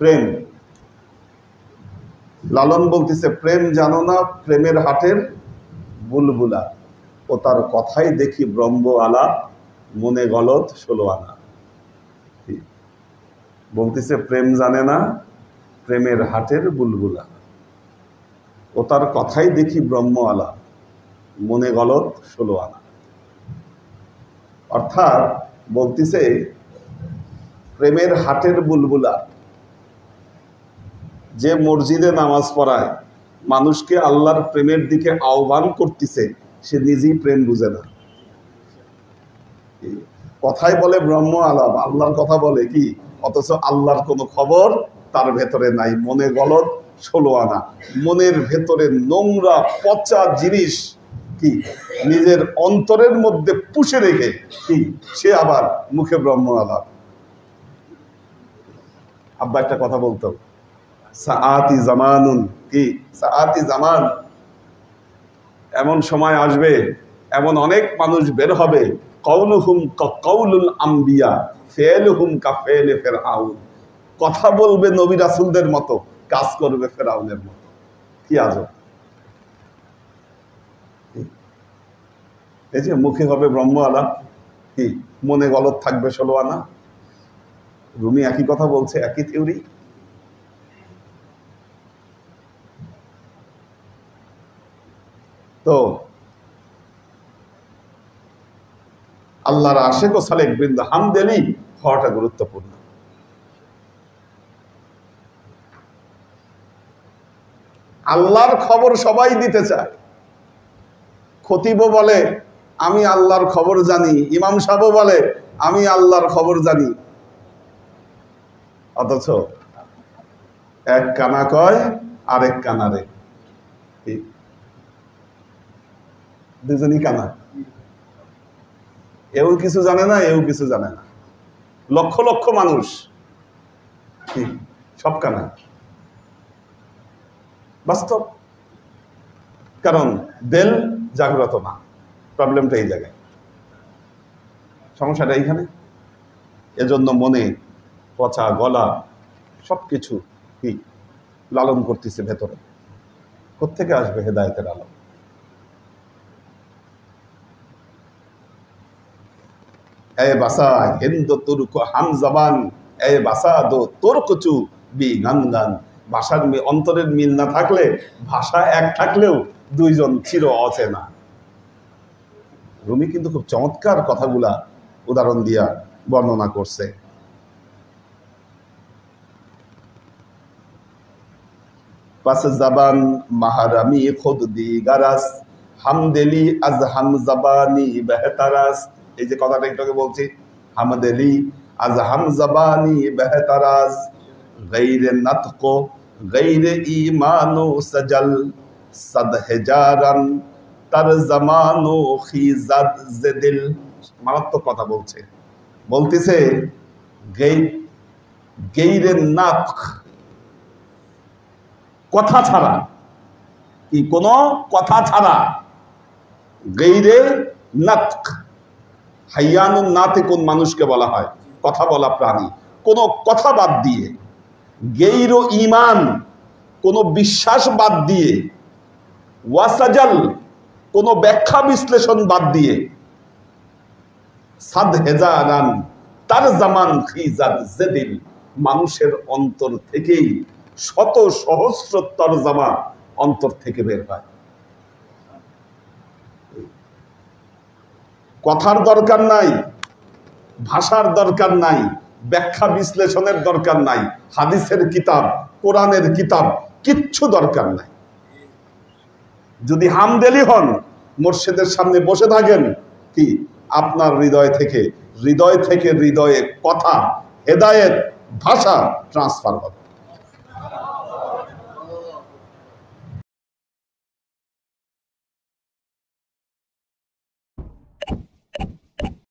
প্রেম। লালন বলতেছে, প্রেম জানো না প্রেমের হাটের বুলবুলা, ও তার কথাই দেখি ব্রহ্ম আলা, মনে গলত 16 আনা। বলতেছে প্রেম জানে না প্রেমের হাটের বুলবুলা, ও তার কথাই দেখি ব্রহ্ম আলা, মনে গলত 16 আনা। অর্থাৎ বলতেছে প্রেমের হাটের বুলবুলা, যে মসজিদে নামাজ পড়ায় মানুষকে আল্লাহর প্রেমের দিকে আহ্বান করতেছে, সে নিজেই প্রেম বুঝে না। কথাই বলে ব্রহ্ম আলাপ, আল্লাহর কথা বলে কি, অথচ আল্লাহর কোনো খবর তার ভেতরে নাই। মনে গলত 16 আনা, মনের ভেতরে নোংরা পচা জিনিস কি নিজের অন্তরের মধ্যে পুষে রেখে কি সে আবার মুখে ব্রহ্ম আলাপ। আব্বা একটা কথা বলতো, সাআতি জামানুন, কি সাআতি জামান, এমন সময় আসবে, এমন অনেক মানুষ বের হবে, কওলুহুম কাকাউলুল আম্বিয়া ফিআলুহুম কাফিআলি ফিরআউন, কথা বলবে নবী রাসূলদের মতো, কাজ করবে ফেরাউনের মতো। কি আজব! এই যে মুখে হবে ব্রহ্ম আলাপ, কি মনে গলত থাকবে 16 আনা। রুমি একই কথা বলছে, একই থিওরি। তো আল্লাহর আশিক ও সালেক বৃন্দ হামদেলি হওয়াটা গুরুত্বপূর্ণ। আল্লাহর খবর সবাই দিতে চায়। খতিবও বলে আমি আল্লাহর খবর জানি, ইমাম সাহেবও বলে আমি আল্লাহর খবর জানি, অথচ এক কানা কয় আরেক কানারে, দুজনই কানা। এও কিছু জানে না, এও কিছু জানে না। লক্ষ লক্ষ মানুষ সব কানা, বাস্তব। কারণ দেল জাগ্রত না। প্রবলেমটা এই জায়গায়, সমস্যাটা এইখানে। এজন্য মনে পচা গলা সবকিছু কি লালন করতেছে ভেতরে। কোত্থেকে আসবে হেদায়েতের আলো? এ বাসা হিন্দ তুর্ক হাম জবান, এ বাসা দো তুর্কচু বি গান গান। ভাষার অন্তরের মিল না থাকলে, ভাষা এক থাকলেও দুইজন চির অচেনা। রুমি কিন্তু খুব চমৎকার কথাগুলা উদাহরণ দিয়া বর্ণনা করছে। পাস জবান মাহারামি খুদ দি গারাস, হামদেলি আজ হাম জবানি বেহতারাস। এই যে কথাটা একটু বলছি, হামদেলি আজ হাম জবানি বেহতারাস, গায়রে নাতকো গায়রে ঈমানো সজল, সদ হেজারান তার জামানো খিজাদ জেদিল। মারাত্মক কথা বলছে, বলতেছে গায়রে নাতক, কথা ছাড়া, কি কোন কথা ছাড়া, গায়রে নাতক। হাইয়ানুন নাতিকুন মানুষকে বলা হয়, কথা বলা প্রাণী। কোন কথা বাদ দিয়ে, গেইরো ঈমান কোন বিশ্বাস বাদ দিয়ে, ওয়াসাজাল কোন ব্যাখ্যা বিশ্লেষণ বাদ দিয়ে, সাদ হেজারান তার জামান খিজাদ জেদিল, মানুষের অন্তর থেকেই শত সহস্র তরজামা অন্তর থেকে বের হয়। কথার দরকার নাই, ভাষার দরকার নাই, ব্যাখ্যা বিশ্লেষণের দরকার নাই, হাদিসের কিতাব কোরআনের কিতাব কিচ্ছু দরকার নাই। যদি হামদেলি হন, মুর্শিদের সামনে বসে থাকেন, কি আপনার হৃদয় থেকে হৃদয়ে কথা হেদায়েত ভাষা ট্রান্সফার হবে।